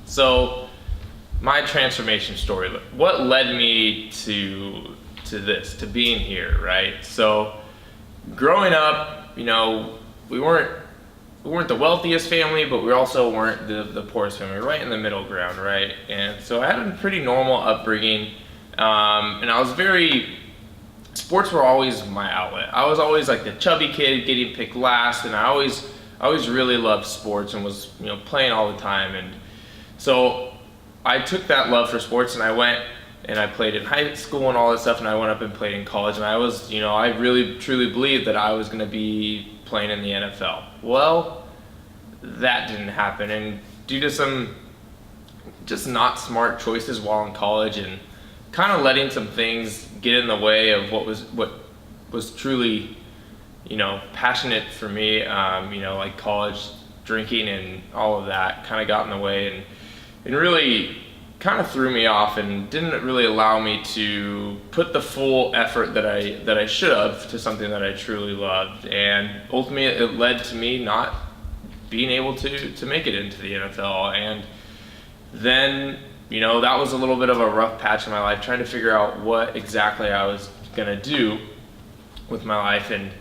So my transformation story, what led me to this, to being here, right? So growing up, we weren't the wealthiest family, but we also weren't the poorest family. We were right in the middle ground, right? And so I had a pretty normal upbringing, and I was sports were always my outlet. I was always like the chubby kid getting picked last, and I always really loved sports and was playing all the time. And so I took that love for sports and I went and I played in high school and all that stuff, and I went up and played in college, and I was, I really truly believed that I was going to be playing in the NFL. Well, that didn't happen, and due to some just not smart choices while in college and kind of letting some things get in the way of what was truly, passionate for me, like college, drinking and all of that kind of got in the way and really kind of threw me off and didn't really allow me to put the full effort that I should have to something that I truly loved. And ultimately it led to me not being able to make it into the NFL. And then, that was a little bit of a rough patch in my life, trying to figure out what exactly I was gonna do with my life. And,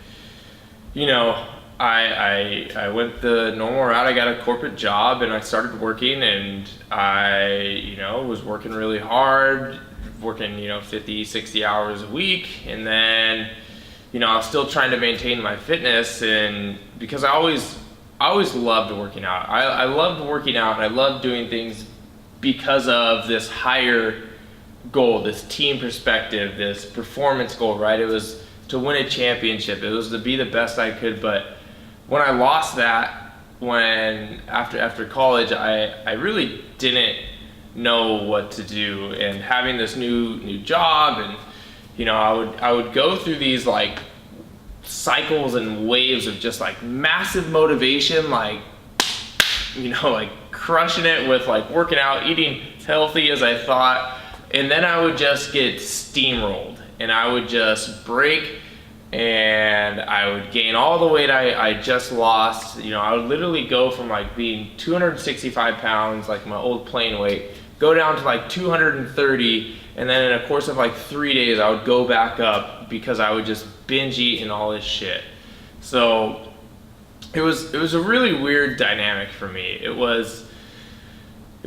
I went the normal route. I got a corporate job and I started working, and I, was working really hard, working, 50, 60 hours a week. And then, I was still trying to maintain my fitness, and because I always loved working out. I loved working out and I loved doing things because of this higher goal, this team perspective, this performance goal, right? It was to win a championship. It was to be the best I could. But when I lost that, after college, I really didn't know what to do. And having this new job, and I would go through these like cycles and waves of just like massive motivation, like crushing it with like working out, eating as healthy as I thought, and then I would just get steamrolled and I would just break and I would gain all the weight I just lost. I would literally go from like being 265 pounds, like my old playing weight, go down to like 230, and then in a course of like 3 days I would go back up because I would just binge eat and all this shit. So it was a really weird dynamic for me. It was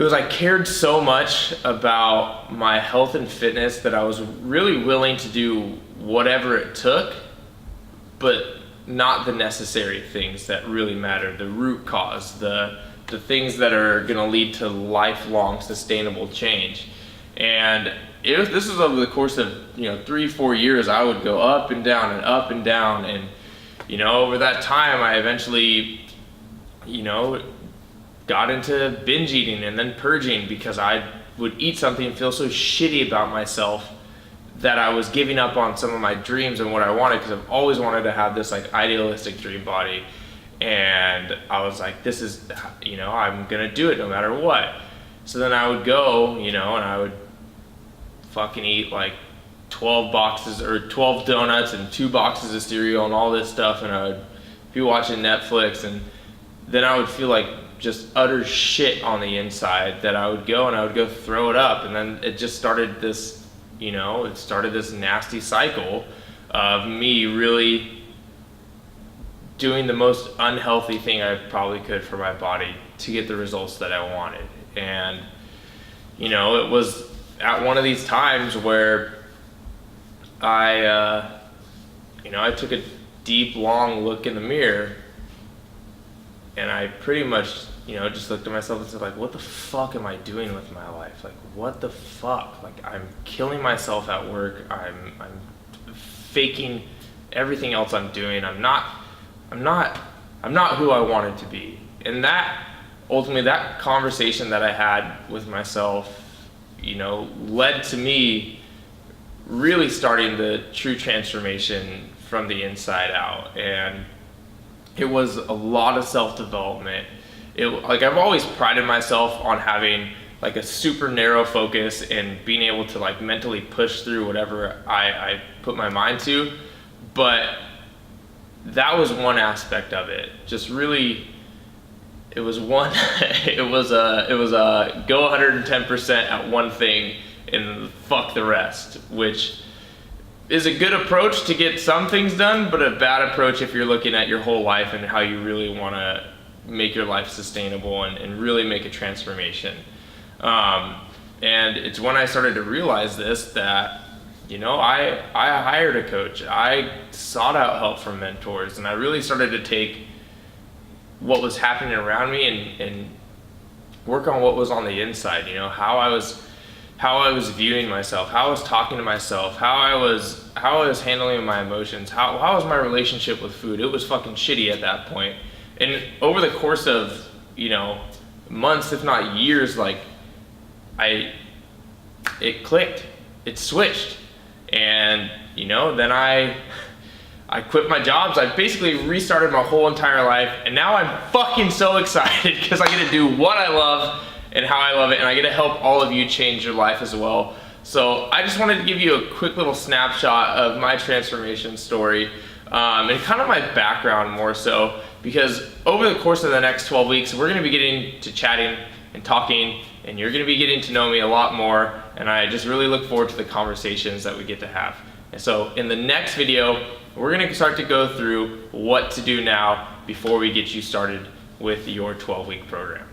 I cared so much about my health and fitness that I was really willing to do whatever it took, but not the necessary things that really matter, the root cause, the things that are going to lead to lifelong sustainable change. And this was over the course of 3-4 years. I would go up and down and up and down, and over that time I eventually got into binge eating and then purging, because I would eat something and feel so shitty about myself that I was giving up on some of my dreams and what I wanted, because I've always wanted to have this like idealistic dream body. And I was like, this is, I'm gonna do it no matter what. So then I would go, and I would fucking eat like 12 boxes or 12 donuts and 2 boxes of cereal and all this stuff, and I would be watching Netflix, and then I would feel like just utter shit on the inside that I would go throw it up, and then it just started this, this nasty cycle of me really doing the most unhealthy thing I probably could for my body to get the results that I wanted. And it was at one of these times where I took a deep, long look in the mirror, and I pretty much, just looked at myself and said, like, what the fuck am I doing with my life? Like, what the fuck? Like, I'm killing myself at work. I'm faking everything else I'm doing. I'm not who I wanted to be. And that, ultimately, that conversation that I had with myself, led to me really starting the true transformation from the inside out. And it was a lot of self-development. I've always prided myself on having like a super narrow focus and being able to like mentally push through whatever I put my mind to. But that was one aspect of it. Just really it was one, it was a go 110% at one thing and fuck the rest, which is a good approach to get some things done, but a bad approach if you're looking at your whole life and how you really want to make your life sustainable and really make a transformation. And it's when I started to realize this that, I hired a coach. I sought out help from mentors, and I really started to take what was happening around me and work on what was on the inside, how I was viewing myself, how I was talking to myself, how I was handling my emotions, how was my relationship with food. It was fucking shitty at that point. And over the course of, months, if not years, like it clicked, it switched. And, then I quit my jobs. I basically restarted my whole entire life, and now I'm fucking so excited because I get to do what I love and how I love it, and I get to help all of you change your life as well. So I just wanted to give you a quick little snapshot of my transformation story, and kind of my background more so, because over the course of the next 12 weeks, we're gonna be getting to chatting and talking, and you're gonna be getting to know me a lot more, and I just really look forward to the conversations that we get to have. And so in the next video, we're gonna start to go through what to do now before we get you started with your 12-week program.